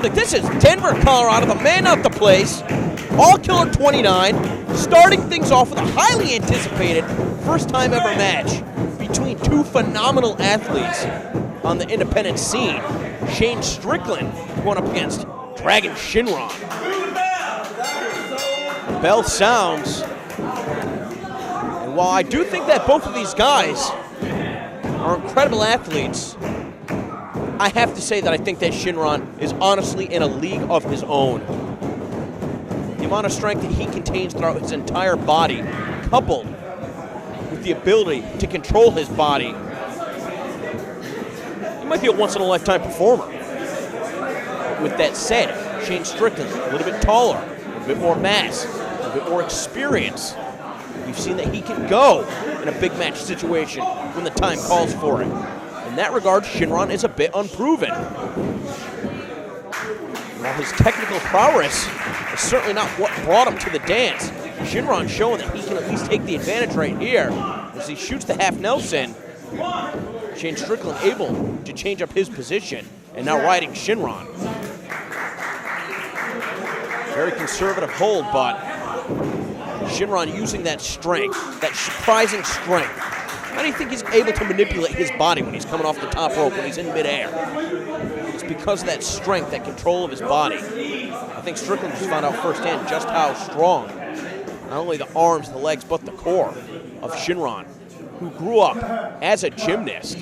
Like, this is Denver, Colorado, the man of the place. All Killer 29, starting things off with a highly anticipated first time ever match between two phenomenal athletes on the independent scene. Shane Strickland going up against Dragon Shynron. The bell sounds, and while I do think that both of these guys are incredible athletes, I have to say that I think that Shynron is honestly in a league of his own. The amount of strength that he contains throughout his entire body, coupled with the ability to control his body, he might be a once-in-a-lifetime performer. With that said, Shane Strickland, a little bit taller, a bit more mass, a bit more experience. We've seen that he can go in a big match situation when the time calls for it. In that regard, Shynron is a bit unproven. While his technical prowess is certainly not what brought him to the dance, Shynron showing that he can at least take the advantage right here. As he shoots the half Nelson, Shane Strickland able to change up his position and now riding Shynron. Very conservative hold, but Shynron using that strength, that surprising strength. How do you think he's able to manipulate his body when he's coming off the top rope, when he's in midair? It's because of that strength, that control of his body. I think Strickland just found out firsthand just how strong, not only the arms, the legs, but the core of Shynron, who grew up as a gymnast,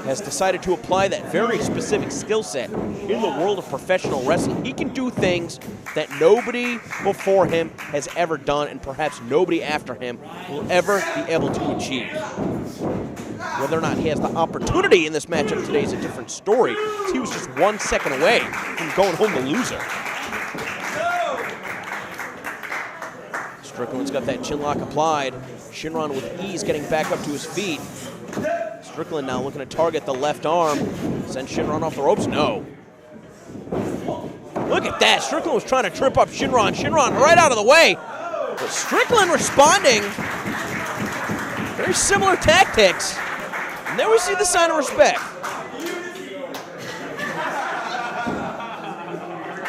has decided to apply that very specific skill set in the world of professional wrestling. He can do things that nobody before him has ever done, and perhaps nobody after him will ever be able to achieve. Whether or not he has the opportunity in this matchup today is a different story. He was just 1 second away from going home the loser. Strickland's got that chin lock applied. Shynron with ease getting back up to his feet. Strickland now looking to target the left arm. Send Shynron off the ropes? No. Look at that. Strickland was trying to trip up Shynron. Shynron right out of the way. But Strickland responding. Very similar tactics. And there we see the sign of respect.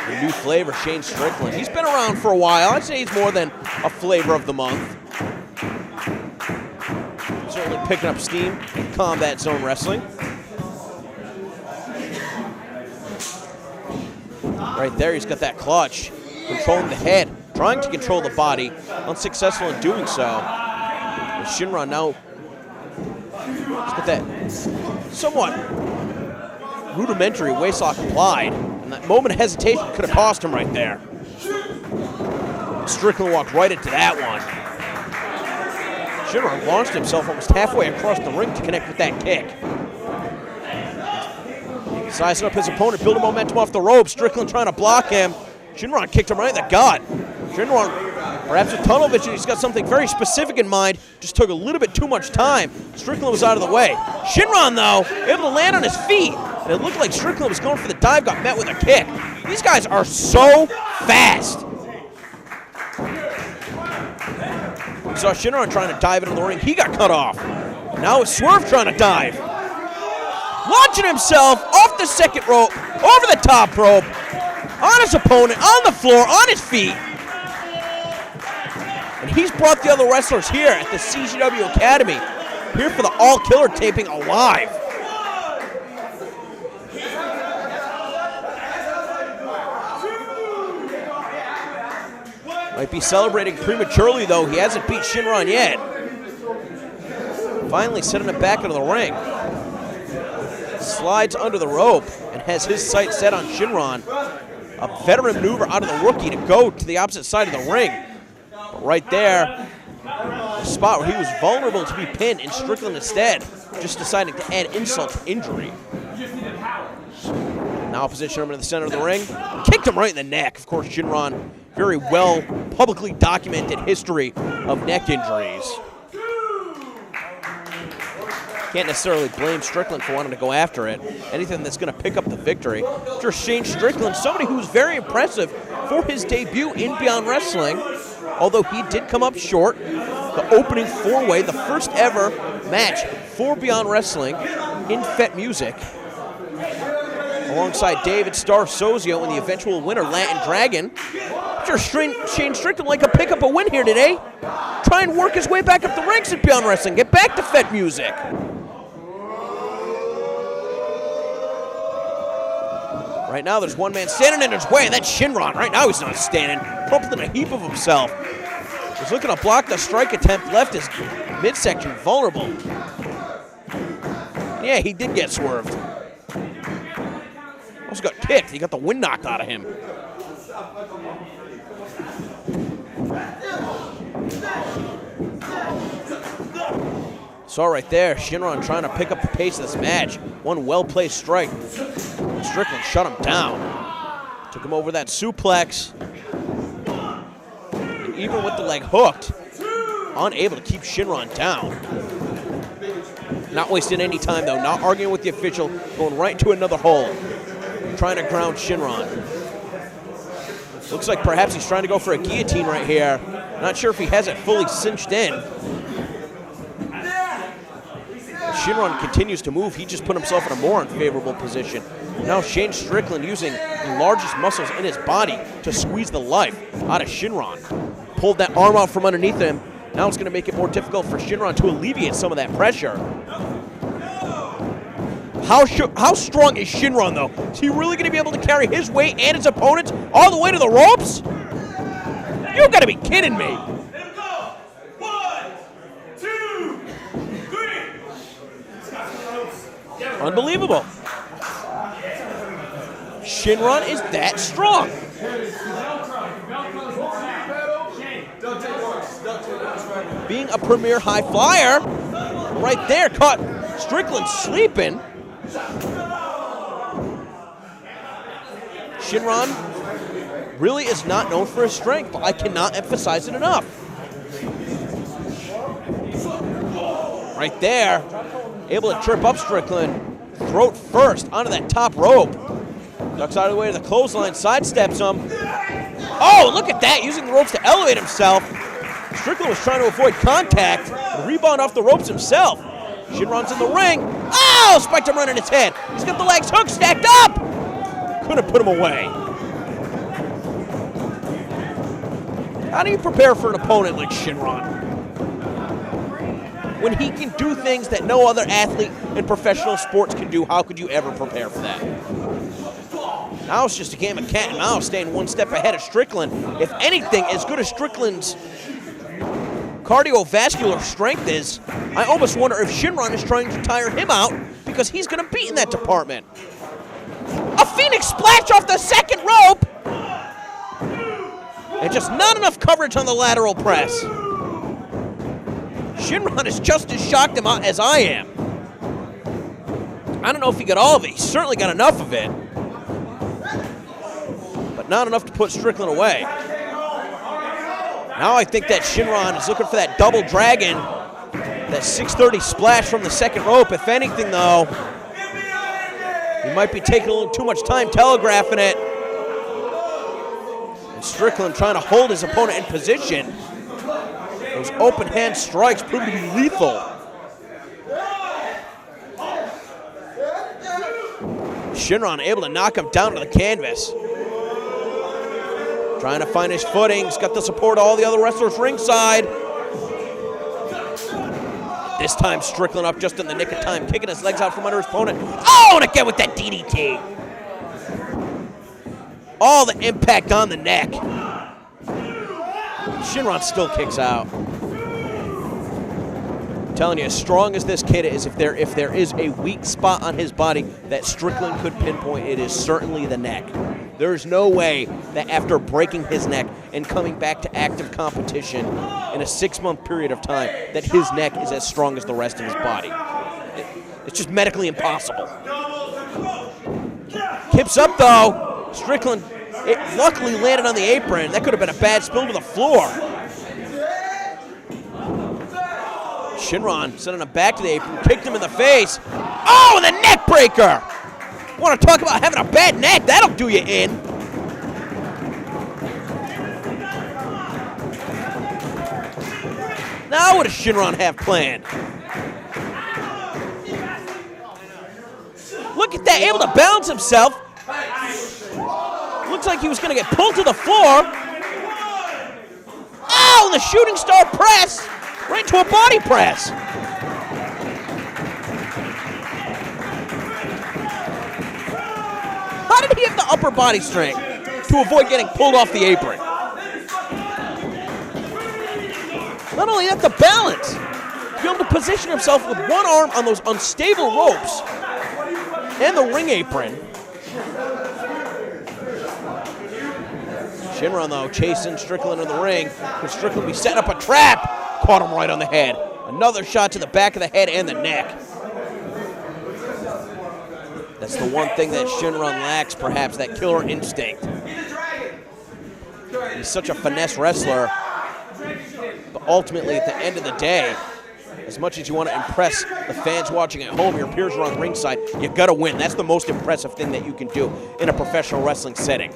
The new flavor, Shane Strickland. He's been around for a while. I'd say he's more than a flavor of the month. Certainly picking up steam in Combat Zone Wrestling. Right there, he's got that clutch. Controlling the head, trying to control the body. Unsuccessful in doing so. And Shynron now, he's got that somewhat rudimentary waistlock applied. And that moment of hesitation could have cost him right there. Strickland walked right into that one. Shynron launched himself almost halfway across the ring to connect with that kick. Sizing up his opponent, building momentum off the rope. Strickland trying to block him. Shynron kicked him right in the gut. Shynron, perhaps with tunnel vision, he's got something very specific in mind. Just took a little bit too much time. Strickland was out of the way. Shynron, though, able to land on his feet. And it looked like Strickland was going for the dive, got met with a kick. These guys are so fast. We saw Shynron trying to dive into the ring. He got cut off. Now it's Swerve trying to dive. Launching himself off the second rope, over the top rope, on his opponent, on the floor, on his feet. And he's brought the other wrestlers here at the CZW Academy, here for the All Killer taping alive. Might be celebrating prematurely, though. He hasn't beat Shynron yet. Finally sending him back into the ring. Slides under the rope and has his sight set on Shynron. A veteran maneuver out of the rookie to go to the opposite side of the ring. But right there, the spot where he was vulnerable to be pinned, and Strickland instead just deciding to add insult to injury. Now position him in the center of the ring. Kicked him right in the neck. Of course, Shynron, very well publicly documented history of neck injuries. Can't necessarily blame Strickland for wanting to go after it. Anything that's going to pick up the victory. Sure, Shane Strickland, somebody who's very impressive for his debut in Beyond Wrestling, although he did come up short the opening four-way, the first ever match for Beyond Wrestling in FET Music. Alongside David Star Sozio and the eventual winner, Latin Dragon. Sure, Shane Strickland like to pick up a win here today. Try and work his way back up the ranks at Beyond Wrestling. Get back to FET Music. Right now, there's one man standing in his way, and that's Shynron. Right now, he's not standing. Crumpled in a heap of himself. He's looking to block the strike attempt. Left his midsection vulnerable. Yeah, he did get swerved. Also got kicked. He got the wind knocked out of him. Saw right there, Shynron trying to pick up the pace of this match. One well-placed strike. Strickland shut him down. Took him over that suplex. And even with the leg hooked, unable to keep Shynron down. Not wasting any time though, not arguing with the official, going right into another hole. Trying to ground Shynron. Looks like perhaps he's trying to go for a guillotine right here. Not sure if he has it fully cinched in. Shynron continues to move. He just put himself in a more unfavorable position. Now Shane Strickland using the largest muscles in his body to squeeze the life out of Shynron. Pulled that arm out from underneath him. Now it's going to make it more difficult for Shynron to alleviate some of that pressure. How strong is Shynron, though? Is he really going to be able to carry his weight and his opponents all the way to the ropes? You got to be kidding me. Unbelievable. Shynron is that strong. Being a premier high flyer, right there, caught Strickland sleeping. Shynron really is not known for his strength, but I cannot emphasize it enough. Right there, able to trip up Strickland, throat first onto that top rope. Ducks out of the way to the clothesline, sidesteps him. Oh, look at that, using the ropes to elevate himself. Strickland was trying to avoid contact, and rebound off the ropes himself. Shynron's in the ring. Oh, spiked him right in his head. He's got the legs hooked, stacked up. Couldn't put him away. How do you prepare for an opponent like Shynron? When he can do things that no other athlete in professional sports can do, how could you ever prepare for that? Now it's just a game of cat and mouse, staying one step ahead of Strickland. If anything, as good as Strickland's cardiovascular strength is, I almost wonder if Shynron is trying to tire him out because he's going to beat in that department. A Phoenix splash off the second rope! And just not enough coverage on the lateral press. Shynron is just as shocked as I am. I don't know if he got all of it. He certainly got enough of it. But not enough to put Strickland away. Now I think that Shynron is looking for that double dragon. That 630 splash from the second rope. If anything, though, he might be taking a little too much time telegraphing it. And Strickland trying to hold his opponent in position. Those open hand strikes prove to be lethal. Shynron able to knock him down to the canvas. Trying to find his footing. He's got the support of all the other wrestlers ringside. This time Strickland up just in the nick of time, kicking his legs out from under his opponent. Oh, and again with that DDT. All the impact on the neck. Shynron still kicks out. I'm telling you, as strong as this kid is, if there is a weak spot on his body that Strickland could pinpoint, it is certainly the neck. There is no way that after breaking his neck and coming back to active competition in a 6-month period of time, that his neck is as strong as the rest of his body. It's just medically impossible. Kips up though. Strickland, it luckily landed on the apron. That could have been a bad spill to the floor. Shynron sending him back to the apron, kicked him in the face. Oh, the neck breaker! Want to talk about having a bad neck? That'll do you in. Now what does Shynron have planned? Look at that, able to balance himself. Looks like he was going to get pulled to the floor. Oh, the shooting star press, right to a body press. How did he have the upper body strength to avoid getting pulled off the apron? Not only that, the balance. To be able to position himself with one arm on those unstable ropes and the ring apron. Shynron, though, chasing Strickland in the ring. Could Strickland be setting up a trap? Caught him right on the head. Another shot to the back of the head and the neck. That's the one thing that Shynron lacks, perhaps, that killer instinct. He's such a finesse wrestler. But ultimately, at the end of the day, as much as you want to impress the fans watching at home, your peers are on ringside, you got to win. That's the most impressive thing that you can do in a professional wrestling setting.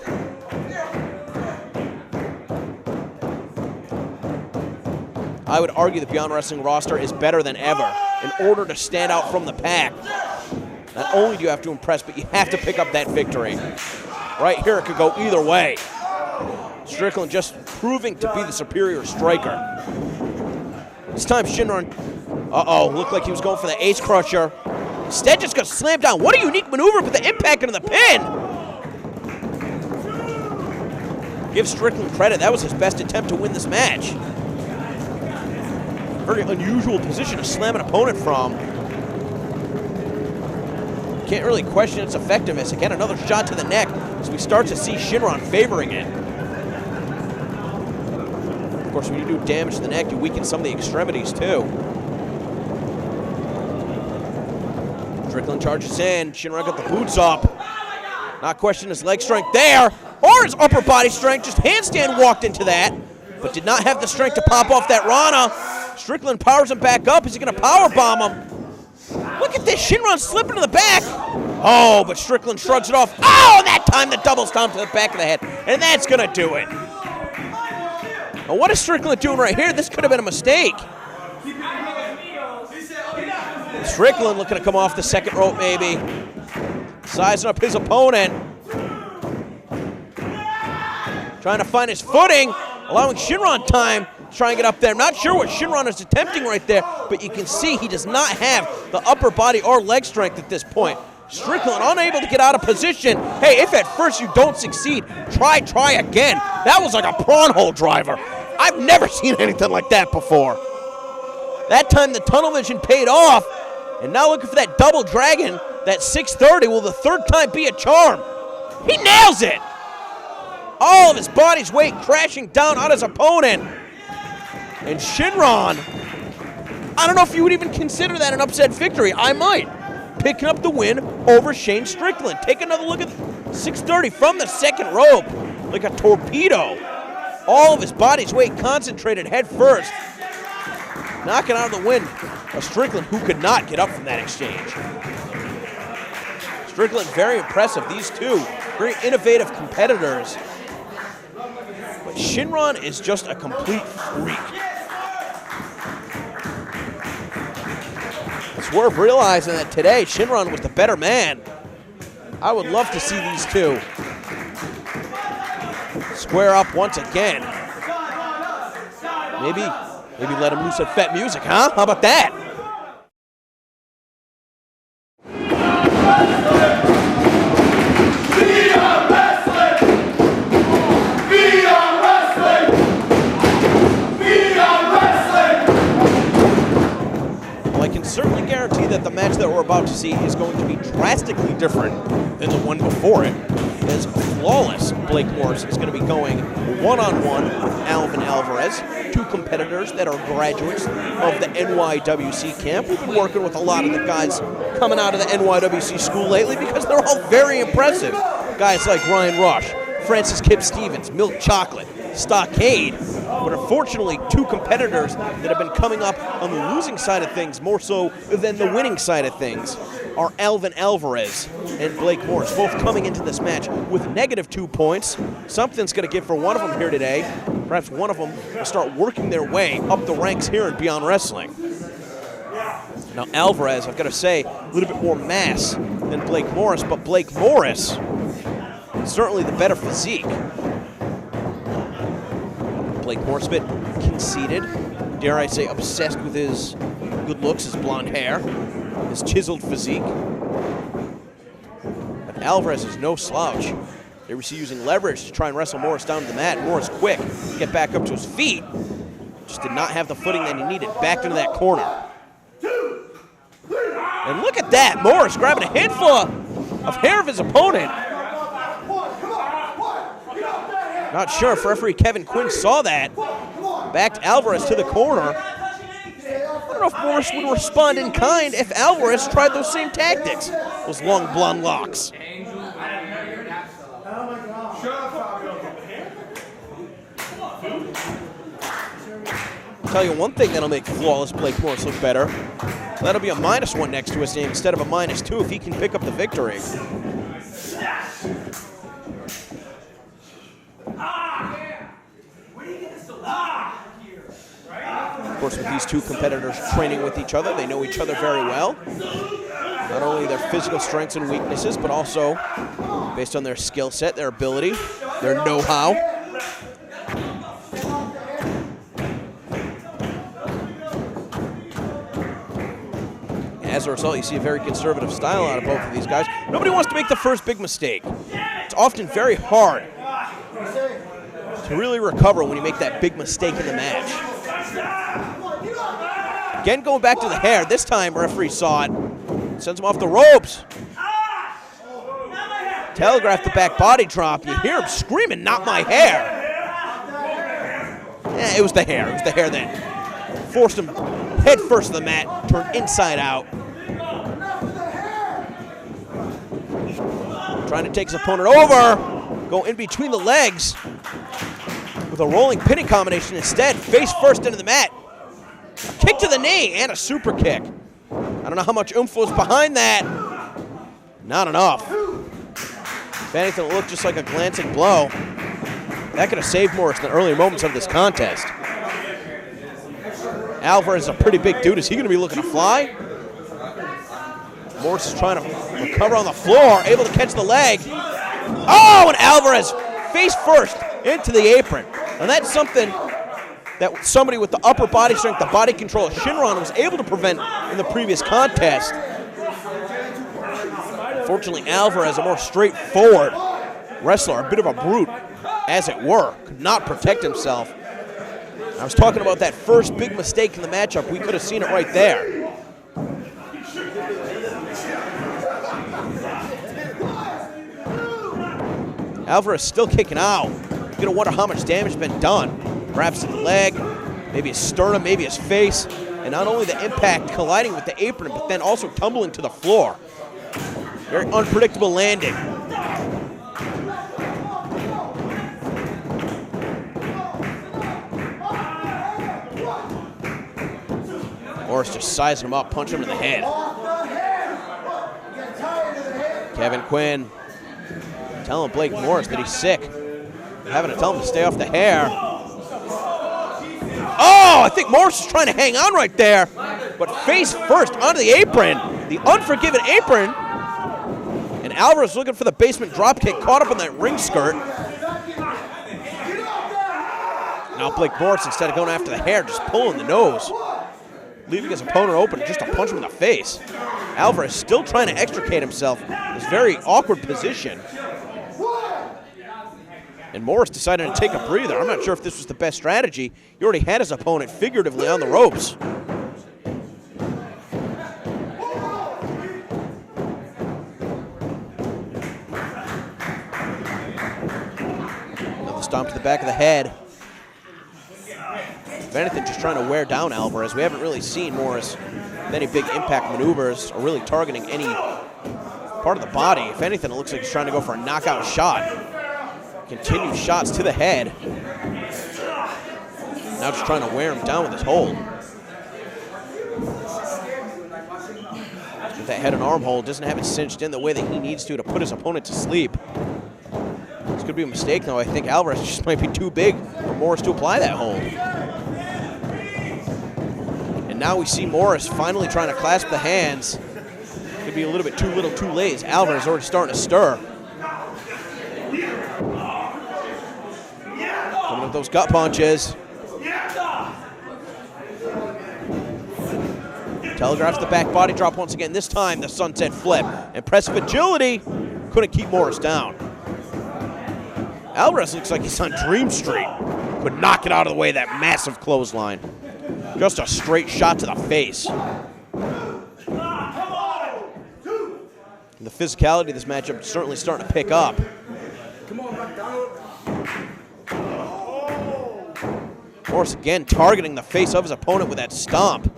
I would argue the Beyond Wrestling roster is better than ever in order to stand out from the pack. Not only do you have to impress, but you have to pick up that victory. Right here, it could go either way. Strickland just proving to be the superior striker. This time, Shynron, looked like he was going for the ace crusher. Instead, just got slammed down. What a unique maneuver with the impact into the pin. Give Strickland credit. That was his best attempt to win this match. Very unusual position to slam an opponent from. Can't really question its effectiveness. Again, another shot to the neck as we start to see Shynron favoring it. Of course, when you do damage to the neck, you weaken some of the extremities too. Strickland charges in. Shynron got the boots up. Not questioning his leg strength there, or his upper body strength. Just handstand walked into that, but did not have the strength to pop off that Rana. Strickland powers him back up. Is he going to powerbomb him? Look at this, Shynron slipping to the back. Oh, but Strickland shrugs it off. Oh, and that time the double stomp to the back of the head. And that's going to do it. Now, what is Strickland doing right here? This could have been a mistake. Strickland looking to come off the second rope, maybe. Sizing up his opponent. Trying to find his footing, allowing Shynron time to try and get up there. I'm not sure what Shynron is attempting right there, but you can see he does not have the upper body or leg strength at this point. Strickland unable to get out of position. Hey, if at first you don't succeed, try again. That was like a prawn hole driver. I've never seen anything like that before. That time the tunnel vision paid off, and now looking for that double dragon, that 630. Will the third time be a charm? He nails it. All of his body's weight crashing down on his opponent. And Shynron, I don't know if you would even consider that an upset victory. I might. Picking up the win over Shane Strickland. Take another look at 630 from the second rope. Like a torpedo. All of his body's weight concentrated head first. Knocking out of the win a Strickland who could not get up from that exchange. Strickland, very impressive. These two, very innovative competitors. But Shynron is just a complete freak. It's worth realizing that today Shynron was the better man. I would love to see these two square up once again. Maybe let him loose at Fet Music, huh? How about that? Certainly guarantee that the match that we're about to see is going to be drastically different than the one before it, as flawless Blake Morris is going to be going one-on-one with Alvin Alvarez, two competitors that are graduates of the NYWC camp. We've been working with a lot of the guys coming out of the NYWC school lately because they're all very impressive. Guys like Ryan Rush, Francis Kip Stevens, Milk Chocolate, Stockade. But unfortunately, two competitors that have been coming up on the losing side of things more so than the winning side of things are Alvin Alvarez and Blake Morris, both coming into this match with -2 points. Something's going to give for one of them here today. perhaps one of them will start working their way up the ranks here in Beyond Wrestling. Now Alvarez, I've got to say, a little bit more mass than Blake Morris, but Blake Morris, certainly the better physique. Blake Morris a bit conceited, dare I say obsessed with his good looks, his blonde hair, his chiseled physique. But Alvarez is no slouch. They were using leverage to try and wrestle Morris down to the mat. Morris quick, get back up to his feet. Just did not have the footing that he needed. Backed into that corner. And look at that, Morris grabbing a handful of hair of his opponent. Not sure if referee Kevin Quinn saw that. Backed Alvarez to the corner. I don't know if Morris would respond in kind if Alvarez tried those same tactics. Those long blonde locks. I'll tell you one thing that'll make flawless Blake Morris look better. That'll be a -1 next to his name instead of a -2 if he can pick up the victory. Of course, with these two competitors training with each other, they know each other very well. Not only their physical strengths and weaknesses, but also based on their skill set, their ability, their know-how. As a result, you see a very conservative style out of both of these guys. Nobody wants to make the first big mistake. It's often very hard to really recover when you make that big mistake in the match. Again, going back to the hair. This time, referee saw it. Sends him off the ropes. Telegraphed the back body drop. You hear him screaming, "Not my hair!" Yeah, it was the hair. It was the hair that forced him head first to the mat, turned inside out. Trying to take his opponent over. Go in between the legs with a rolling pinning combination instead. Face first into the mat. A kick to the knee and a super kick. I don't know how much oomph was behind that. Not enough. If anything, it looked just like a glancing blow. That could have saved Morris in the early moments of this contest. Alvarez is a pretty big dude. Is he going to be looking to fly? Morris is trying to recover on the floor, able to catch the leg. Oh, and Alvarez face first into the apron. And that's something that somebody with the upper body strength, the body control of Shynron was able to prevent in the previous contest. Fortunately, Alvarez, a more straightforward wrestler, a bit of a brute, as it were, could not protect himself. I was talking about that first big mistake in the matchup. We could have seen it right there. Alvarez still kicking out. You're going to wonder how much damage has been done. Perhaps his leg, maybe his sternum, maybe his face. And not only the impact colliding with the apron, but then also tumbling to the floor. Very unpredictable landing. Morris just sizing him up, punching him in the head. Kevin Quinn telling Blake Morris that he's sick. Having to tell him to stay off the hair. Oh, I think Morris is trying to hang on right there. But face first onto the apron. The unforgiven apron. And Alvarez looking for the basement dropkick, caught up in that ring skirt. Now Blake Morris, instead of going after the hair, just pulling the nose. Leaving his opponent open just to punch him in the face. Alvarez still trying to extricate himself in this very awkward position. And Morris decided to take a breather. I'm not sure if this was the best strategy. He already had his opponent figuratively on the ropes. Another stomp to the back of the head. If anything, just trying to wear down Alvarez. We haven't really seen Morris with any big impact maneuvers or really targeting any part of the body. If anything, it looks like he's trying to go for a knockout shot. Continued shots to the head. Now just trying to wear him down with his hold. With that head and arm hold, doesn't have it cinched in the way that he needs to put his opponent to sleep. He's could be a mistake, though. I think Alvarez just might be too big for Morris to apply that hold. And now we see Morris finally trying to clasp the hands. Could be a little bit too little, too late, as Alvarez is already starting to stir. Coming with those gut punches. Telegraphs the back body drop once again. This time, the sunset flip. Impressive agility. Couldn't keep Morris down. Alvarez looks like he's on Dream Street. Could knock it out of the way, that massive clothesline. Just a straight shot to the face. And the physicality of this matchup is certainly starting to pick up. Morris again targeting the face of his opponent with that stomp.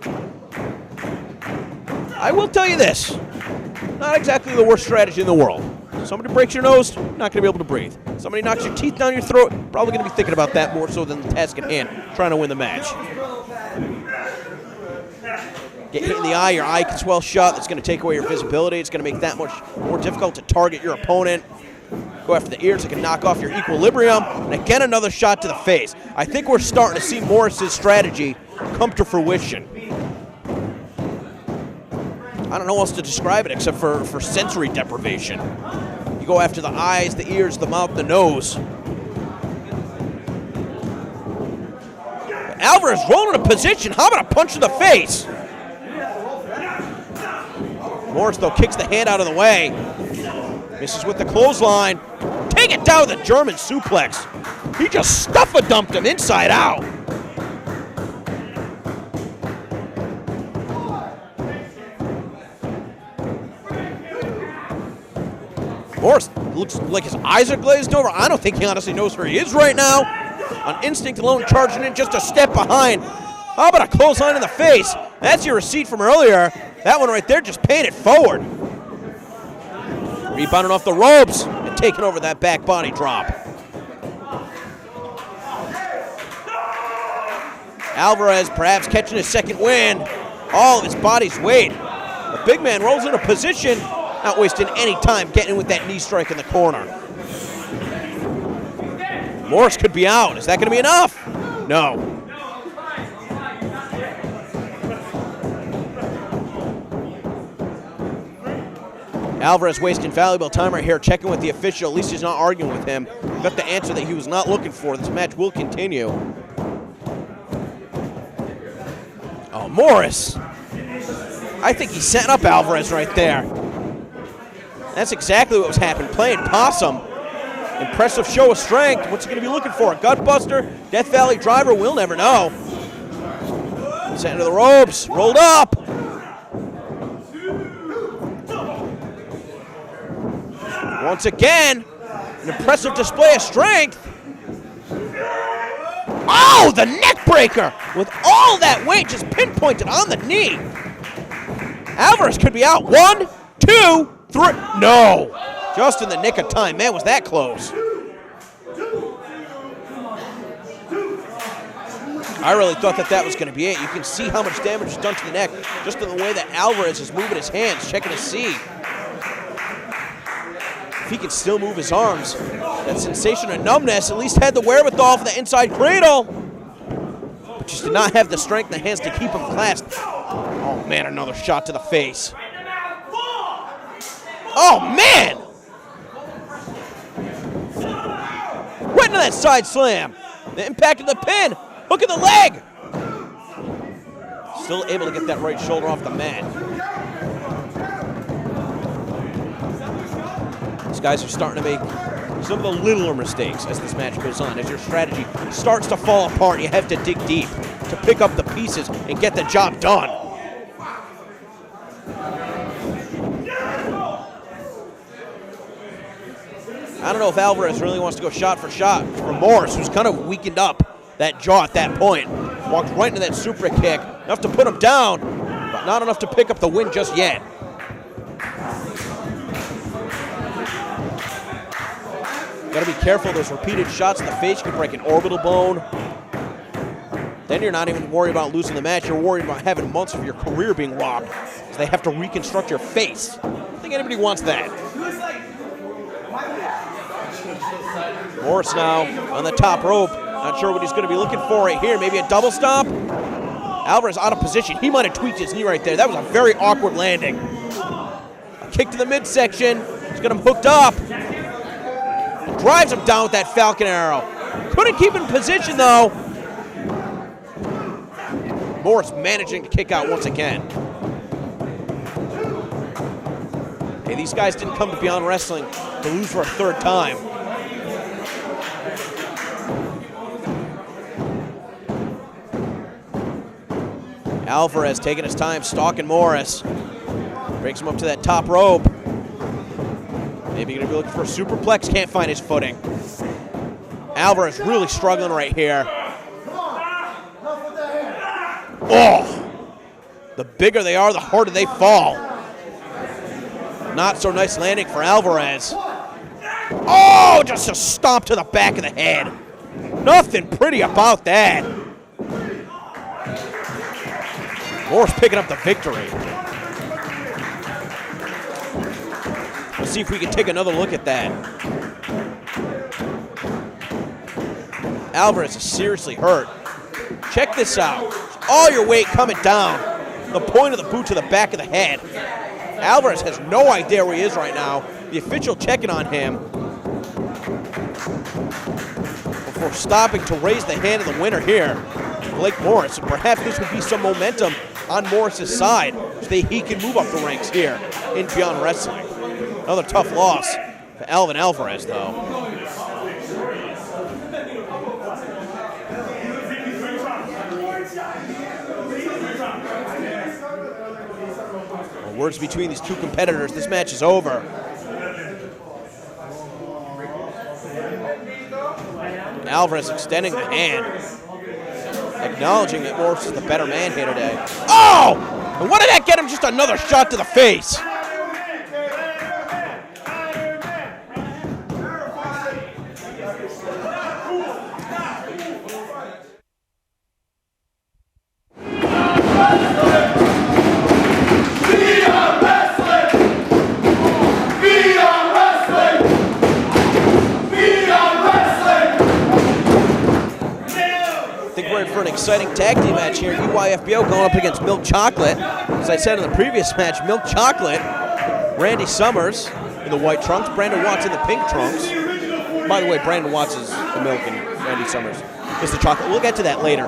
I will tell you this, not exactly the worst strategy in the world. Somebody breaks your nose, not going to be able to breathe. Somebody knocks your teeth down your throat, probably going to be thinking about that more so than the task at hand, trying to win the match. Get hit in the eye, your eye can swell shut. That's going to take away your visibility. It's going to make that much more difficult to target your opponent. Go after the ears, it can knock off your equilibrium. And again, another shot to the face. I think we're starting to see Morris's strategy come to fruition. I don't know how else to describe it except for sensory deprivation. You go after the eyes, the ears, the mouth, the nose. But Alvarez rolling a position. How about a punch to the face? Morris, though, kicks the hand out of the way. Misses with the clothesline. Take it down with a German suplex. He just stuff-a-dumped him inside out. Morris looks like his eyes are glazed over. I don't think he honestly knows where he is right now. On instinct alone, charging in just a step behind. How about a clothesline in the face? That's your receipt from earlier. That one right there just paying it forward. Rebounding off the ropes and taking over that back body drop. Alvarez perhaps catching his second win. All of his body's weight. The big man rolls into position. Not wasting any time getting with that knee strike in the corner. Morris could be out. Is that going to be enough? No. Alvarez wasting valuable time right here, checking with the official. At least he's not arguing with him. Got the answer that he was not looking for. This match will continue. Oh, Morris. I think he's setting up Alvarez right there. That's exactly what was happening. Playing possum. Impressive show of strength. What's he going to be looking for? A gutbuster? Death Valley driver? We'll never know. Sent into the ropes. Rolled up. Once again, an impressive display of strength. Oh, the neck breaker with all that weight just pinpointed on the knee. Alvarez could be out. 1, 2, 3. No. Just in the nick of time. Man, was that close. I really thought that was going to be it. You can see how much damage is done to the neck just in the way that Alvarez is moving his hands, checking to see if he can still move his arms. That sensation of numbness, at least had the wherewithal for the inside cradle, but just did not have the strength in the hands to keep him clasped. Oh man, another shot to the face. Oh man! Right into that side slam. The impact of the pin. Hook of the leg. Still able to get that right shoulder off the mat. These guys are starting to make some of the littler mistakes as this match goes on. As your strategy starts to fall apart, you have to dig deep to pick up the pieces and get the job done. I don't know if Alvarez really wants to go shot for shot from Morris, who's kind of weakened up that jaw at that point. Walked right into that super kick, enough to put him down, but not enough to pick up the win just yet. Got to be careful. Those repeated shots in the face can break an orbital bone. Then you're not even worried about losing the match. You're worried about having months of your career being robbed, because they have to reconstruct your face. I don't think anybody wants that. Morris now on the top rope. Not sure what he's going to be looking for right here. Maybe a double stomp. Alvarez out of position. He might have tweaked his knee right there. That was a very awkward landing. A kick to the midsection. He's got him hooked up. Drives him down with that Falcon Arrow. Couldn't keep in position though. Morris managing to kick out once again. Hey, these guys didn't come to Beyond Wrestling to lose for a third time. Alvarez taking his time, stalking Morris. Breaks him up to that top rope. Maybe going to be looking for a superplex, can't find his footing. Alvarez really struggling right here. Oh! The bigger they are, the harder they fall. Not so nice landing for Alvarez. Oh, just a stomp to the back of the head. Nothing pretty about that. Morris picking up the victory. Let's see if we can take another look at that. Alvarez is seriously hurt. Check this out. All your weight coming down. The point of the boot to the back of the head. Alvarez has no idea where he is right now. The official checking on him before stopping to raise the hand of the winner here, Blake Morris. And perhaps this would be some momentum on Morris's side so that he can move up the ranks here in Beyond Wrestling. Another tough loss for Alvin Alvarez, though. Well, words between these two competitors. This match is over. Alvarez extending the hand, acknowledging that Morris is the better man here today. Oh! And what did that get him? Just another shot to the face. For an exciting tag team match here. EYFBO going up against Milk Chocolate. As I said in the previous match, Milk Chocolate, Randy Summers in the white trunks, Brandon Watts in the pink trunks. By the way, Brandon Watts is the Milk and Randy Summers is the Chocolate. We'll get to that later.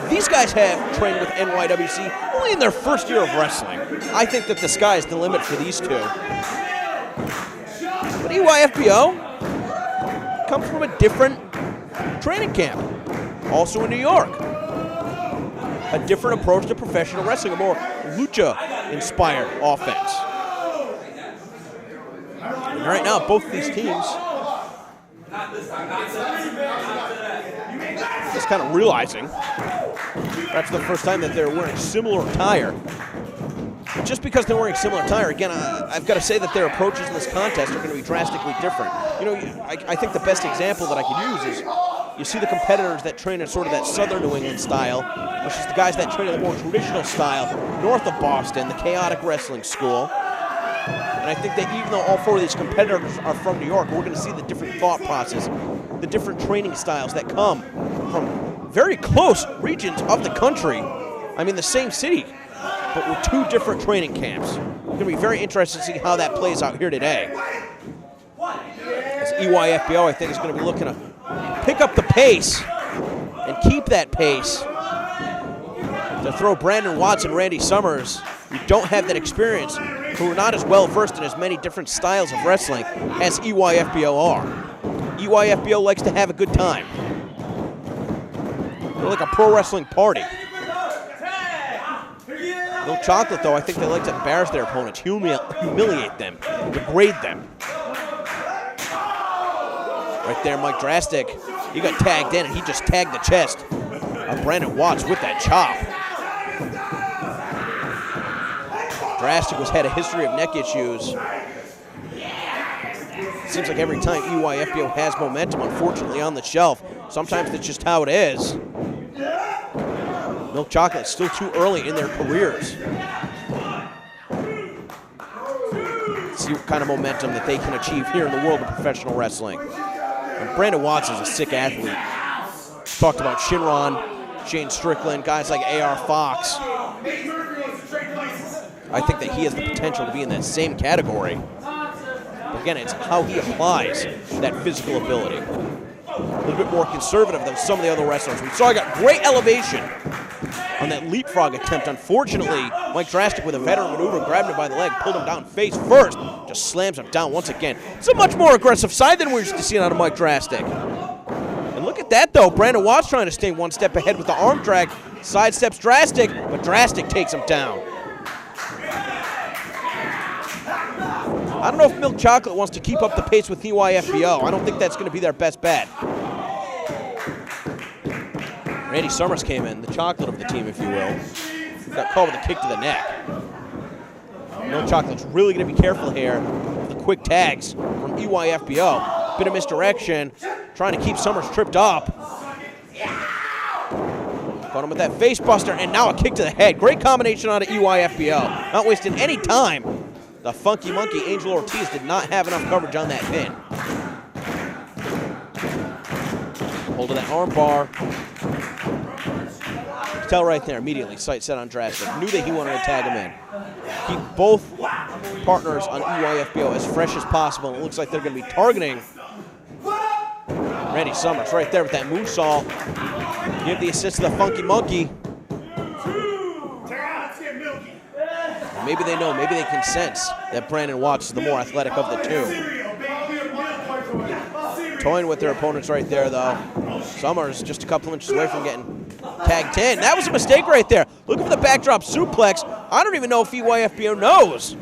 These guys have trained with NYWC only in their first year of wrestling. I think that the sky is the limit for these two. But EYFBO comes from a different training camp. Also in New York. A different approach to professional wrestling, a more lucha-inspired offense. And right now, both of these teams just kind of realizing that's the first time that they're wearing similar attire. But just because they're wearing similar attire, again, I've got to say that their approaches in this contest are going to be drastically different. You know, I think the best example that I could use is you see the competitors that train in sort of that southern New England style, versus the guys that train in the more traditional style, north of Boston, the chaotic wrestling school. And I think that even though all four of these competitors are from New York, we're going to see the different thought process, the different training styles that come from very close regions of the country. I mean, the same city, but with two different training camps. It's going to be very interesting to see how that plays out here today. As EYFBO, I think, is going to be looking to pick up the pace and keep that pace to throw Brandon Watts and Randy Summers, who don't have that experience, who are not as well versed in as many different styles of wrestling as EYFBO are. EYFBO likes to have a good time. They're like a pro wrestling party. Milk Chocolate, though, I think they like to embarrass their opponents, humiliate them, degrade them. Right there, Mike Draztik, he got tagged in, and he just tagged the chest of Brandon Watts with that chop. Draztik had a history of neck issues. Seems like every time EYFBO has momentum, unfortunately, on the shelf, sometimes that's just how it is. Milk Chocolate still too early in their careers. Let's see what kind of momentum that they can achieve here in the world of professional wrestling. And Brandon Watts is a sick athlete. Talked about Shynron, Shane Strickland, guys like A.R. Fox. I think that he has the potential to be in that same category. But again, it's how he applies that physical ability. A little bit more conservative than some of the other wrestlers. We saw he got great elevation on that leapfrog attempt. Unfortunately, Mike Draztik with a veteran maneuver, grabbed him by the leg, pulled him down face first, just slams him down once again. It's a much more aggressive side than we're used to seeing out of Mike Draztik. And look at that, though. Brandon Watts trying to stay one step ahead with the arm drag. Sidesteps Draztik, but Draztik takes him down. I don't know if Milk Chocolate wants to keep up the pace with EYFBO. I don't think that's going to be their best bet. Randy Summers came in, the chocolate of the team, if you will. Got caught with a kick to the neck. Milk Chocolate's really going to be careful here with the quick tags from EYFBO. Bit of misdirection, trying to keep Summers tripped up. Caught him with that face buster, and now a kick to the head. Great combination out of EYFBO. Not wasting any time. The Funky Monkey, Angel Ortiz, did not have enough coverage on that pin. Hold of that arm bar. Tell right there immediately, sight set on Draztik. Knew that he wanted to tag him in. Keep both partners on EYFBO as fresh as possible. And it looks like they're going to be targeting Randy Summers right there with that moonsault. Give the assist to the Funky Monkey. Maybe they know, maybe they can sense that Brandon Watts is the more athletic of the two. Toying with their opponents right there, though. Summers just a couple inches away from getting tagged in. That was a mistake right there. Looking for the backdrop suplex. I don't even know if EYFBO knows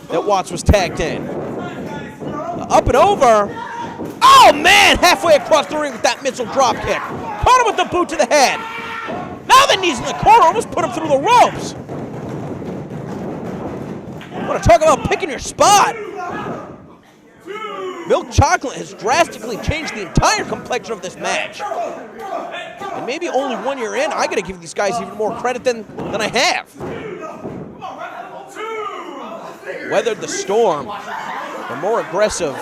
that Watts was tagged in. Up and over. Oh, man! Halfway across the ring with that missile drop kick. Caught him with the boot to the head. Now the knees in the corner. Almost put him through the ropes. Want to talk about picking your spot? Milk Chocolate has drastically changed the entire complexion of this match. And maybe only 1 year in, I got to give these guys even more credit than I have. Weathered the storm, the more aggressive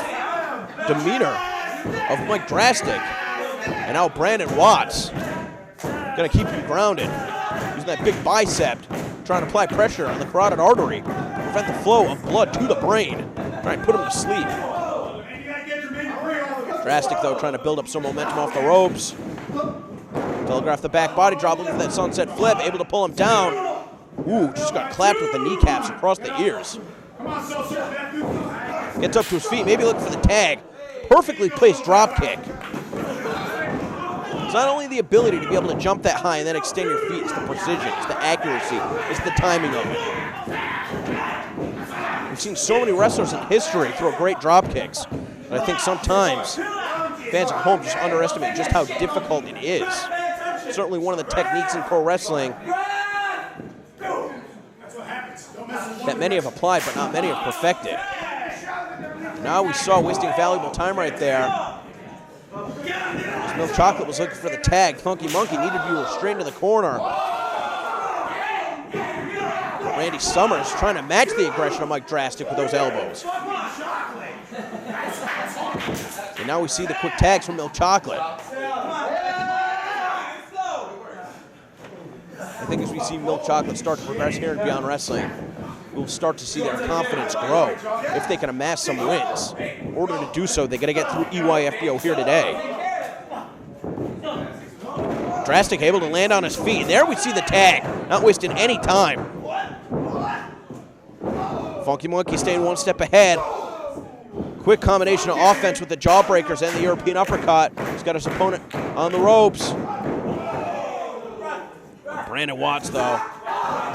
demeanor of Mike Draztik. And now Brandon Watts going to keep him grounded. Using that big bicep, trying to apply pressure on the carotid artery. Prevent the flow of blood to the brain. Trying to put him to sleep. Draztik, though, trying to build up some momentum off the ropes. Telegraph the back body drop, looking for that sunset flip. Able to pull him down. Ooh, just got clapped with the kneecaps across the ears. Gets up to his feet, maybe looking for the tag. Perfectly placed drop kick. It's not only the ability to be able to jump that high and then extend your feet, it's the precision, it's the accuracy, it's the timing of it. We've seen so many wrestlers in history throw great drop kicks, but I think sometimes fans at home just underestimate just how difficult it is. Certainly one of the techniques in pro wrestling that many have applied, but not many have perfected. Now we saw wasting valuable time right there. Milk Chocolate was looking for the tag. Funky Monkey needed to be restrained in the corner. Randy Summers trying to match the aggression of Mike Draztik with those elbows. And now we see the quick tags from Milk Chocolate. I think as we see Milk Chocolate start to progress here in Beyond Wrestling, we'll start to see their confidence grow if they can amass some wins. In order to do so, they got to get through EYFBO here today. Draztik able to land on his feet. And there we see the tag, not wasting any time. Funky Monkey staying one step ahead. Quick combination of offense with the jawbreakers and the European uppercut. He's got his opponent on the ropes. Brandon Watts, though,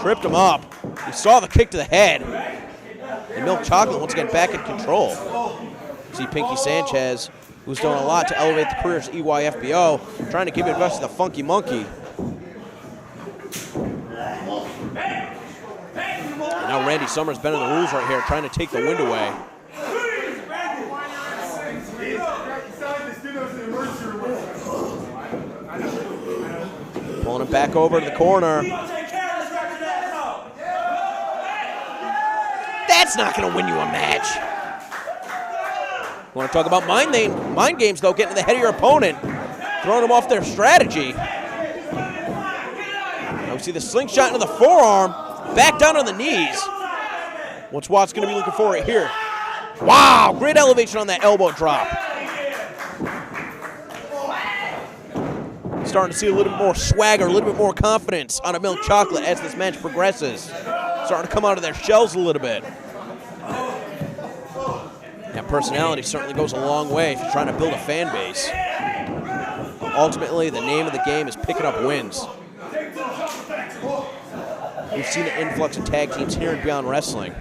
tripped him up. We saw the kick to the head. And Milk Chocolate once again back in control. See Pinky Sanchez, who's done a lot to elevate the careers of EYFBO, trying to give advice to the Funky Monkey. And now Randy Summers bending the rules right here, trying to take the wind away. Pulling him back over to the corner. That's not going to win you a match. Want to talk about mind games, though, getting in the head of your opponent, throwing them off their strategy. Now we see the slingshot into the forearm, back down on the knees. What's Watts going to be looking for right here? Wow, great elevation on that elbow drop. Starting to see a little bit more swagger, a little bit more confidence on a milk chocolate as this match progresses. Starting to come out of their shells a little bit. That personality certainly goes a long way if you're trying to build a fan base. Ultimately, the name of the game is picking up wins. We've seen an influx of tag teams here in Beyond Wrestling.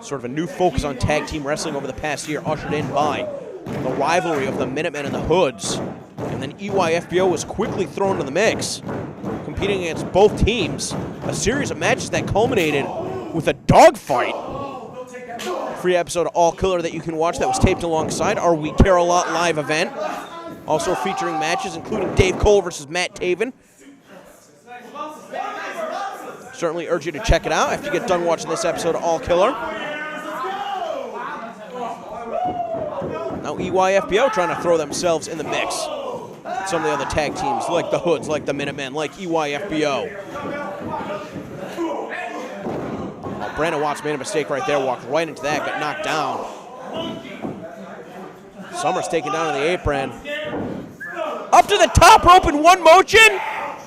Sort of a new focus on tag team wrestling over the past year, ushered in by the rivalry of the Minutemen and the Hoods. And then EYFBO was quickly thrown into the mix, competing against both teams. A series of matches that culminated with a dogfight. Free episode of All Killer that you can watch that was taped alongside our We Care a Lot live event. Also featuring matches including Dave Cole versus Matt Taven. Certainly urge you to check it out after you get done watching this episode of All Killer. Now EYFBO trying to throw themselves in the mix. Some of the other tag teams like the Hoods, like the Minutemen, like EYFBO. Oh, Brandon Watts made a mistake right there, walked right into that, got knocked down. Summers taken down on the apron. Up to the top rope in one motion.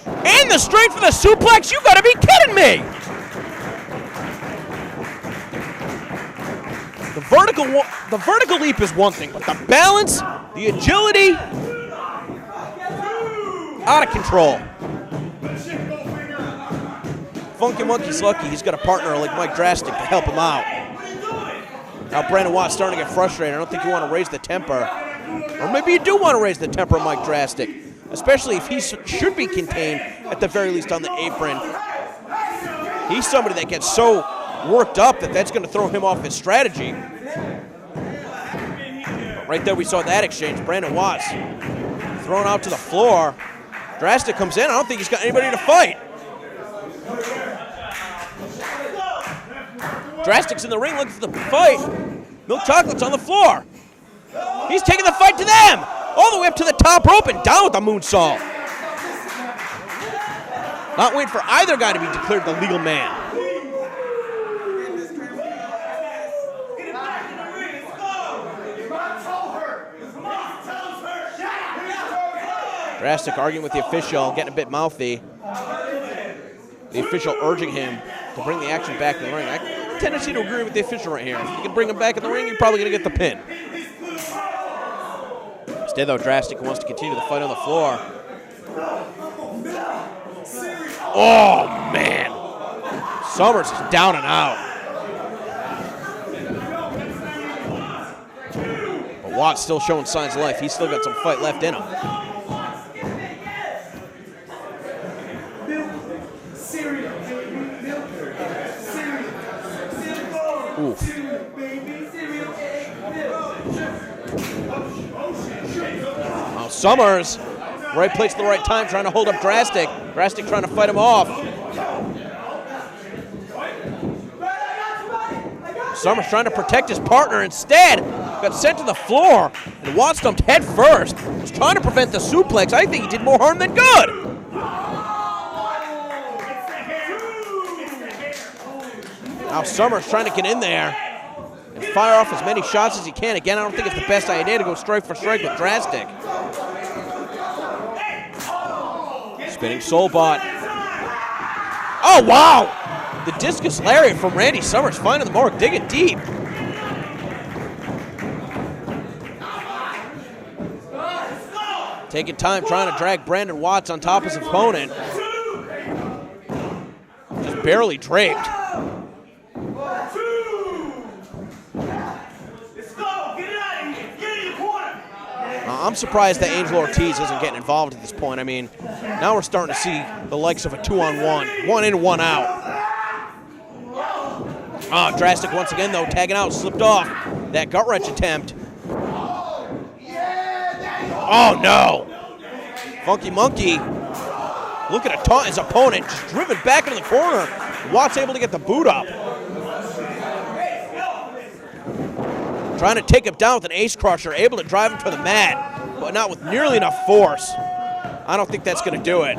And the straight for the suplex. You gotta be kidding me. The vertical leap is one thing, but the balance, the agility, out of control. Funky Monkey's lucky he's got a partner like Mike Draztik to help him out. Now Brandon Watts starting to get frustrated. I don't think you want to raise the temper. Or maybe you do want to raise the temper of Mike Draztik, especially if he should be contained at the very least on the apron. He's somebody that gets so worked up that that's going to throw him off his strategy. But right there we saw that exchange. Brandon Watts thrown out to the floor. Draztik comes in. I don't think he's got anybody to fight. Drastik's in the ring looking for the fight. Milk Chocolate's on the floor. He's taking the fight to them. All the way up to the top rope and down with the moonsault. Not waiting for either guy to be declared the legal man. Draztik arguing with the official, getting a bit mouthy. The official urging him to bring the action back in the ring. I have a tendency to agree with the official right here. If you can bring him back in the ring, you're probably going to get the pin. Instead, though, Draztik wants to continue the fight on the floor. Oh, man. Summers is down and out. But Watt's still showing signs of life. He's still got some fight left in him. Oof. Now Summers, right place at the right time, trying to hold up Draztik. Draztik trying to fight him off. Summers trying to protect his partner. Instead, got sent to the floor, and Watts stumped head first. Was trying to prevent the suplex. I think he did more harm than good. Now Summers trying to get in there and fire off as many shots as he can. Again, I don't think it's the best idea to go strike for strike with Draztik. Spinning soulbot. Oh, wow! The discus lariat from Randy Summers finding the mark, digging deep. Taking time, trying to drag Brandon Watts on top of his opponent. Just barely draped. I'm surprised that Angel Ortiz isn't getting involved at this point. I mean, now we're starting to see the likes of a 2-on-1, one in, one out. Draztik once again, though, tagging out, slipped off that gut wrench attempt. Oh, no. Funky Monkey looking to taunt his opponent, just driven back into the corner. Watts able to get the boot up. Trying to take him down with an ace crusher, able to drive him to the mat, but not with nearly enough force. I don't think that's going to do it.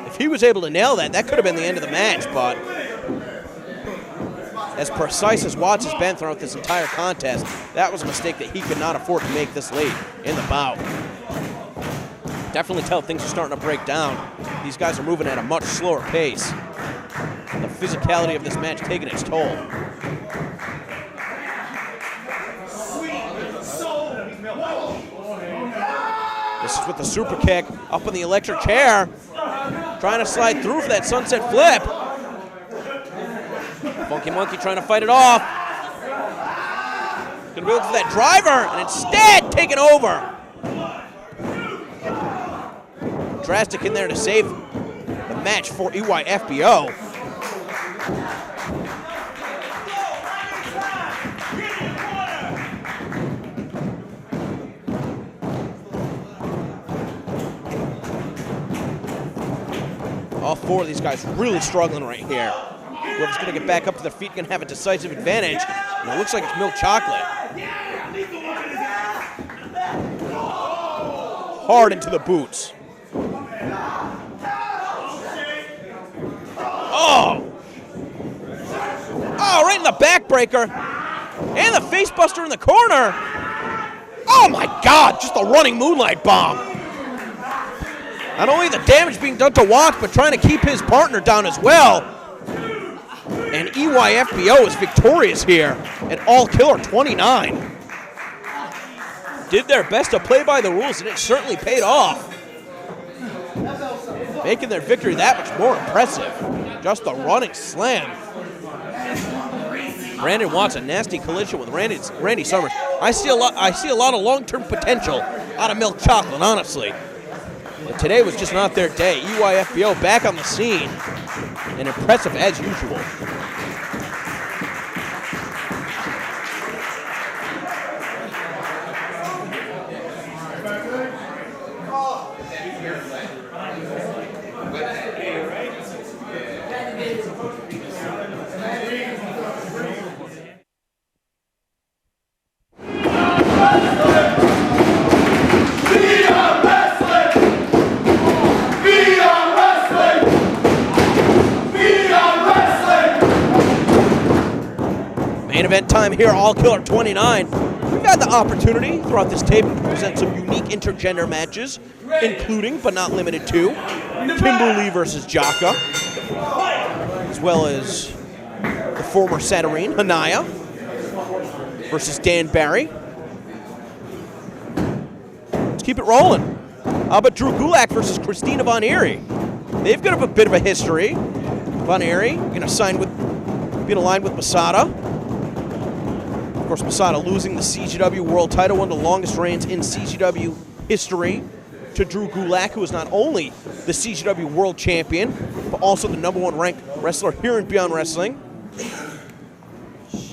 If he was able to nail that, that could have been the end of the match, but as precise as Watts has been throughout this entire contest, that was a mistake that he could not afford to make this late in the bout. Definitely tell things are starting to break down. These guys are moving at a much slower pace. The physicality of this match taking its toll. This is with the super kick, up in the electric chair. Trying to slide through for that sunset flip. Funky Monkey trying to fight it off. Gonna be looking for that driver, and instead taken over. Draztik in there to save the match for EYFBO. All four of these guys really struggling right here. Whoever's going to get back up to their feet going to have a decisive advantage. And it looks like it's Milk Chocolate. Hard into the boots. Oh! Oh, right in the backbreaker. And the facebuster in the corner. Oh my God, just a running moonlight bomb. Not only the damage being done to Watts, but trying to keep his partner down as well. And EYFBO is victorious here at All Killer 29. Did their best to play by the rules, and it certainly paid off. Making their victory that much more impressive. Just a running slam. Brandon Watts, a nasty collision with Randy Summers. I see a lot of long-term potential out of Milk Chocolate, honestly. But today was just not their day. EYFBO back on the scene, and impressive as usual. Event time here, All Killer 29. We've had the opportunity throughout this tape to present some unique intergender matches, including, but not limited to, Kimberly versus Jaka, as well as the former Saturnine, Hanaya, versus Dan Barry. Let's keep it rolling. How about Drew Gulak versus Christina Von Eerie? They've got a bit of a history. Von Eerie going to be aligned with Masada. Of course, Masada losing the CZW World title, one of the longest reigns in CZW history, to Drew Gulak, who is not only the CZW World Champion, but also the #1 ranked wrestler here in Beyond Wrestling.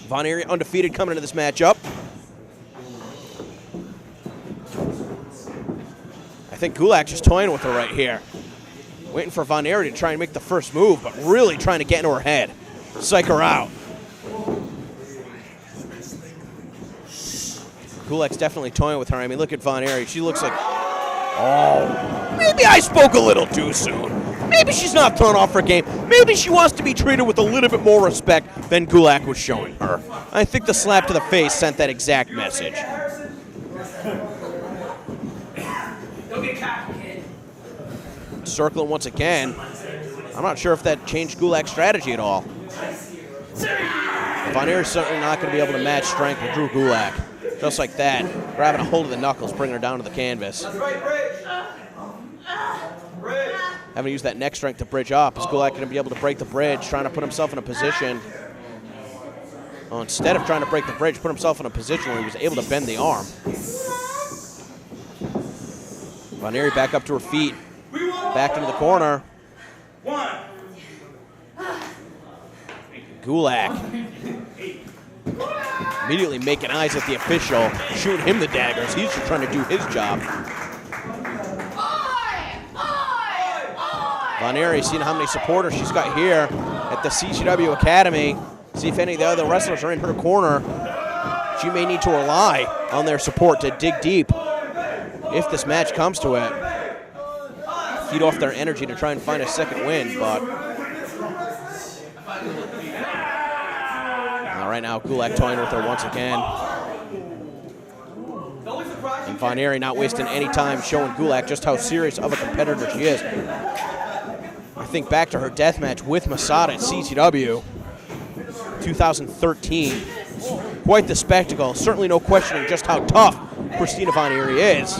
Von Eerie undefeated coming into this matchup. I think Gulak's just toying with her right here. Waiting for Von Eerie to try and make the first move, but really trying to get into her head. Psych her out. Gulak's definitely toying with her. I mean, look at Von Eerie. She looks like, oh, maybe I spoke a little too soon. Maybe she's not thrown off her game. Maybe she wants to be treated with a little bit more respect than Gulak was showing her. I think the slap to the face sent that exact message. Circling once again. I'm not sure if that changed Gulak's strategy at all. Von Eerie's certainly not going to be able to match strength with Drew Gulak. Just like that, grabbing a hold of the knuckles, bringing her down to the canvas. Having to use that neck strength to bridge up. Is Gulak going to be able to break the bridge, trying to put himself in a position? Well, instead of trying to break the bridge, put himself in a position where he was able to bend the arm. Von Eerie back up to her feet, back into the corner. Gulak immediately making eyes at the official, shooting him the daggers. He's just trying to do his job. Von Eerie, seeing how many supporters she's got here at the CZW Academy. See if any of the other wrestlers are in her corner. She may need to rely on their support to dig deep if this match comes to it. Feed off their energy to try and find a second win, but right now Gulak toying with her once again. And Von Eerie not wasting any time showing Gulak just how serious of a competitor she is. I think back to her death match with Masada at CZW 2013. Quite the spectacle. Certainly no questioning just how tough Christina Von Eerie is.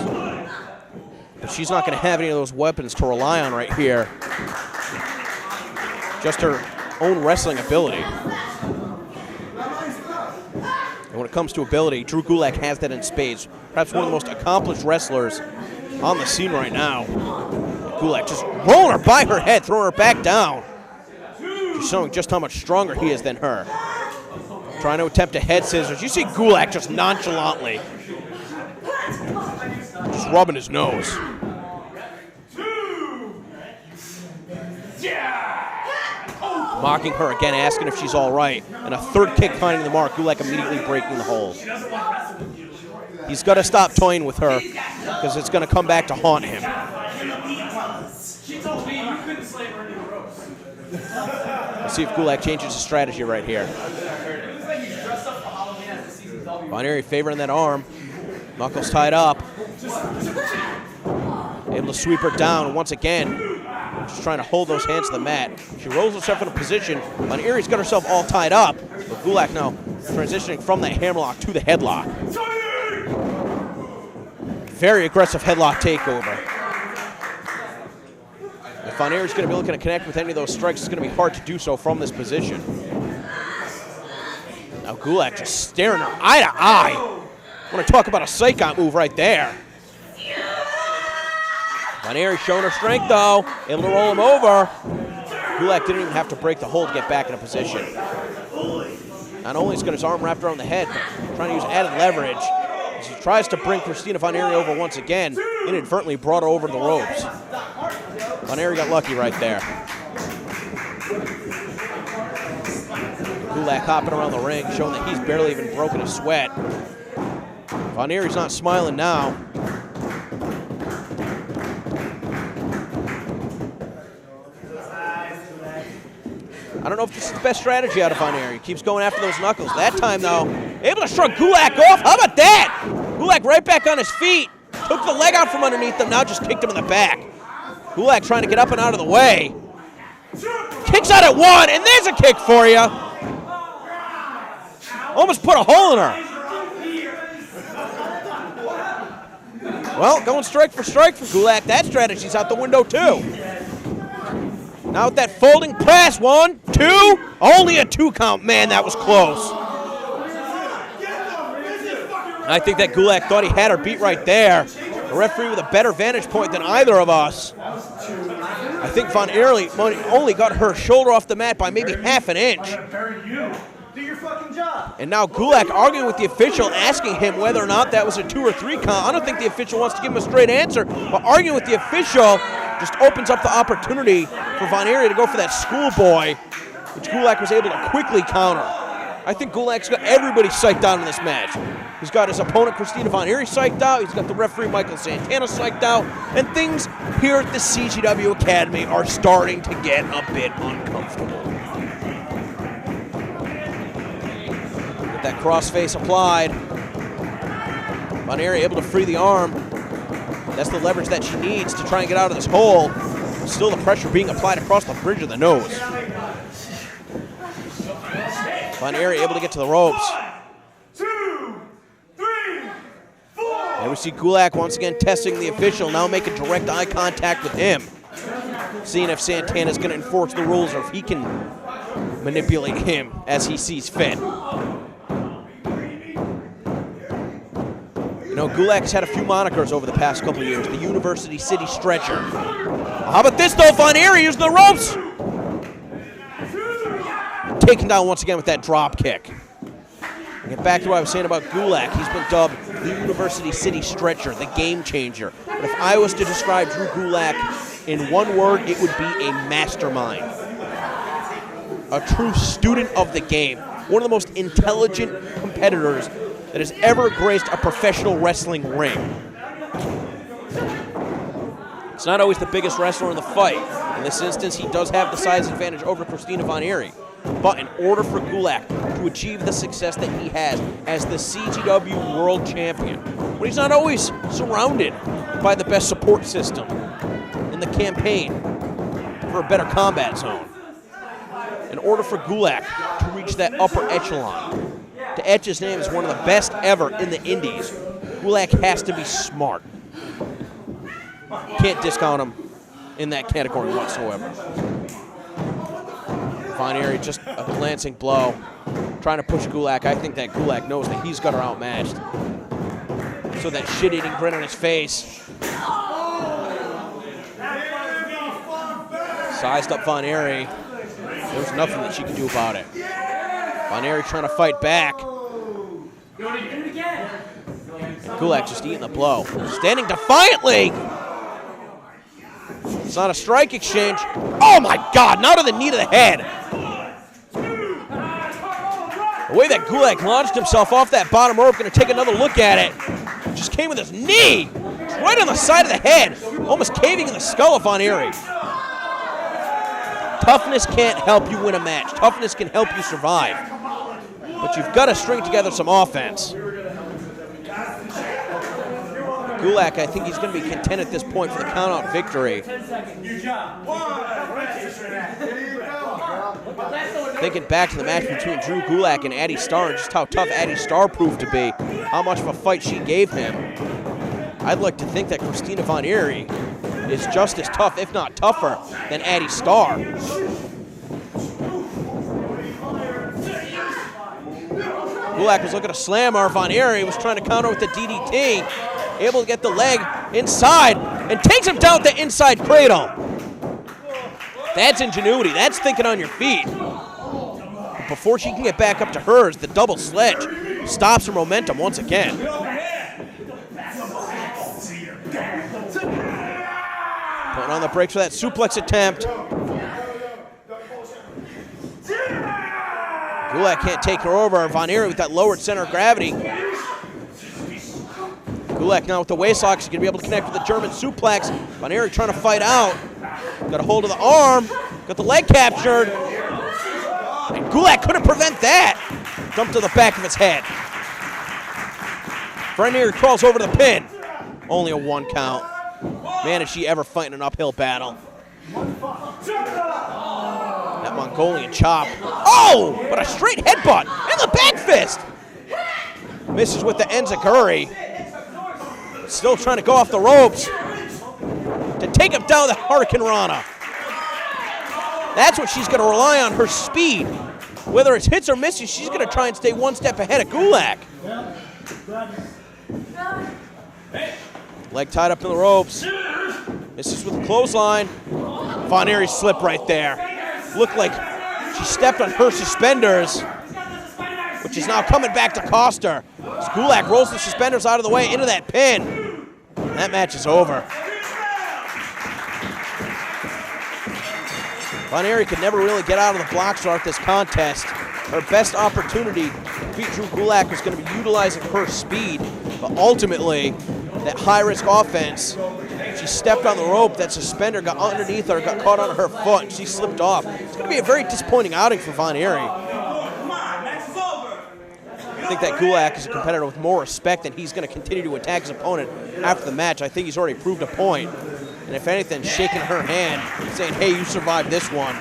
But she's not going to have any of those weapons to rely on right here. Just her own wrestling ability. And when it comes to ability, Drew Gulak has that in spades. Perhaps one of the most accomplished wrestlers on the scene right now. Gulak just rolling her by her head, throwing her back down. She's showing just how much stronger he is than her. Trying to attempt a head scissors. You see Gulak just nonchalantly just rubbing his nose. Mocking her again, asking if she's all right. And a third kick finding the mark. Gulak immediately breaking the hold. He's got to stop toying with her because it's going to come back to haunt him. Let's see if Gulak changes his strategy right here. Von Eerie favoring that arm. Knuckles tied up. Able to sweep her down once again. Just trying to hold those hands to the mat. She rolls herself in a position. Von Eerie's got herself all tied up. But Gulak now transitioning from that hammerlock to the headlock. Very aggressive headlock takeover. If Von Eerie's going to be looking to connect with any of those strikes, it's going to be hard to do so from this position. Now Gulak just staring her eye to eye. I want to talk about a psych out move right there. Von Eerie showing her strength though, able to roll him over. Gulak didn't even have to break the hold to get back in a position. Not only has he got his arm wrapped around the head, but trying to use added leverage. As he tries to bring Christina Von Eerie over once again, inadvertently brought her over the ropes. Von Eerie got lucky right there. Gulak hopping around the ring, showing that he's barely even broken a sweat. Von Eerie's not smiling now. I don't know if this is the best strategy out of Von Eerie. He keeps going after those knuckles. That time, though, able to shrug Gulak off. How about that? Gulak right back on his feet. Took the leg out from underneath them, now just kicked him in the back. Gulak trying to get up and out of the way. Kicks out at one, and there's a kick for you. Almost put a hole in her. Well, going strike for Gulak. That strategy's out the window, too. Now with that folding press, 1, 2, only a 2 count. Man, that was close. I think that Gulak thought he had her beat right there. The referee with a better vantage point than either of us. I think Von Eerie only got her shoulder off the mat by maybe half an inch. Do your fucking job. And now Gulak arguing with the official, asking him whether or not that was a 2 or 3 count. I don't think the official wants to give him a straight answer, but arguing with the official just opens up the opportunity for Von Eerie to go for that schoolboy, which Gulak was able to quickly counter. I think Gulak's got everybody psyched out in this match. He's got his opponent, Christina Von Eerie, psyched out. He's got the referee, Michael Santana, psyched out. And things here at the CZW Academy are starting to get a bit uncomfortable. With that crossface applied, Von Eerie able to free the arm. That's the leverage that she needs to try and get out of this hole. Still the pressure being applied across the bridge of the nose. Von Eerie able to get to the ropes. 1, 2, 3, 4. And we see Gulak once again testing the official, now making direct eye contact with him. Seeing if Santana's going to enforce the rules or if he can manipulate him as he sees fit. You know, Gulak's had a few monikers over the past couple of years. The University City Stretcher. How about this, though? Von Eerie using the ropes. Taken down once again with that drop kick. Get back to what I was saying about Gulak. He's been dubbed the University City Stretcher, the game changer. But if I was to describe Drew Gulak in one word, it would be a mastermind. A true student of the game. one of the most intelligent competitors that has ever graced a professional wrestling ring. It's not always the biggest wrestler in the fight. In this instance, he does have the size advantage over Christina Von Eerie. But in order for Gulak to achieve the success that he has as the CZW World Champion, when he's not always surrounded by the best support system in the campaign for a better combat zone, in order for Gulak to reach that upper echelon, to etch his name as one of the best ever in the Indies, Gulak has to be smart. Can't discount him in that category whatsoever. Von Eerie, just a glancing blow, trying to push Gulak. I think that Gulak knows that he's got her outmatched. So that shit-eating grin on his face. Sized up Von Eerie. There's nothing that she can do about it. Von Eerie trying to fight back. Gulak just eating the blow. Standing defiantly. It's not a strike exchange. Oh my God, now to the knee to the head. The way that Gulak launched himself off that bottom rope, gonna take another look at it. Just came with his knee. Right on the side of the head. Almost caving in the skull of Von Eerie. Toughness can't help you win a match. Toughness can help you survive. But you've got to string together some offense. Gulak, I think he's going to be content at this point for the count-out victory. Thinking back to the match between Drew Gulak and Addie Starr, and just how tough Addie Starr proved to be, how much of a fight she gave him. I'd like to think that Christina Von Eerie is just as tough, if not tougher, than Addie Starr. Gulak was looking to slam her. Von Eerie was trying to counter with the DDT. Able to get the leg inside and takes him down with the inside cradle. That's ingenuity. That's thinking on your feet. Before she can get back up to hers, the double sledge stops her momentum once again. Putting on the brakes for that suplex attempt. Gulak can't take her over. Von Eerie with that lowered center of gravity. Gulak now with the waistlock. She's going to be able to connect with the German suplex. Von Eerie trying to fight out. Got a hold of the arm. Got the leg captured. And Gulak couldn't prevent that. Jumped to the back of his head. Von Eerie crawls over to the pin. Only a 1 count. Man, is she ever fighting an uphill battle. That Mongolian chop. Oh, but a straight headbutt and the back fist. Misses with the enziguri. Still trying to go off the ropes to take him down the Hurricane Rana. That's what she's going to rely on, her speed. Whether it's hits or misses, she's going to try and stay one step ahead of Gulak. Leg tied up in the ropes. Misses with a clothesline. Von Eerie slipped right there. Looked like she stepped on her suspenders, which is now coming back to cost her. As Gulak rolls the suspenders out of the way into that pin. That match is over. Von Eerie could never really get out of the blocks throughout this contest. Her best opportunity to beat Drew Gulak was going to be utilizing her speed, but ultimately, that high-risk offense, she stepped on the rope, that suspender got underneath her, got caught on her foot, and she slipped off. It's going to be a very disappointing outing for Von Eerie. I think that Gulak is a competitor with more respect, and he's going to continue to attack his opponent after the match. I think he's already proved a point. And if anything, shaking her hand, saying, hey, you survived this one.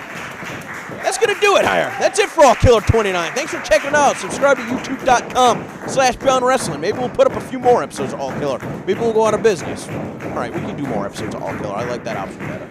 That's going to do it, Hire. That's it for All Killer 29. Thanks for checking it out. Subscribe to youtube.com/beyondwrestling. Maybe we'll put up a few more episodes of All Killer. Maybe we'll go out of business. All right, we can do more episodes of All Killer. I like that option better.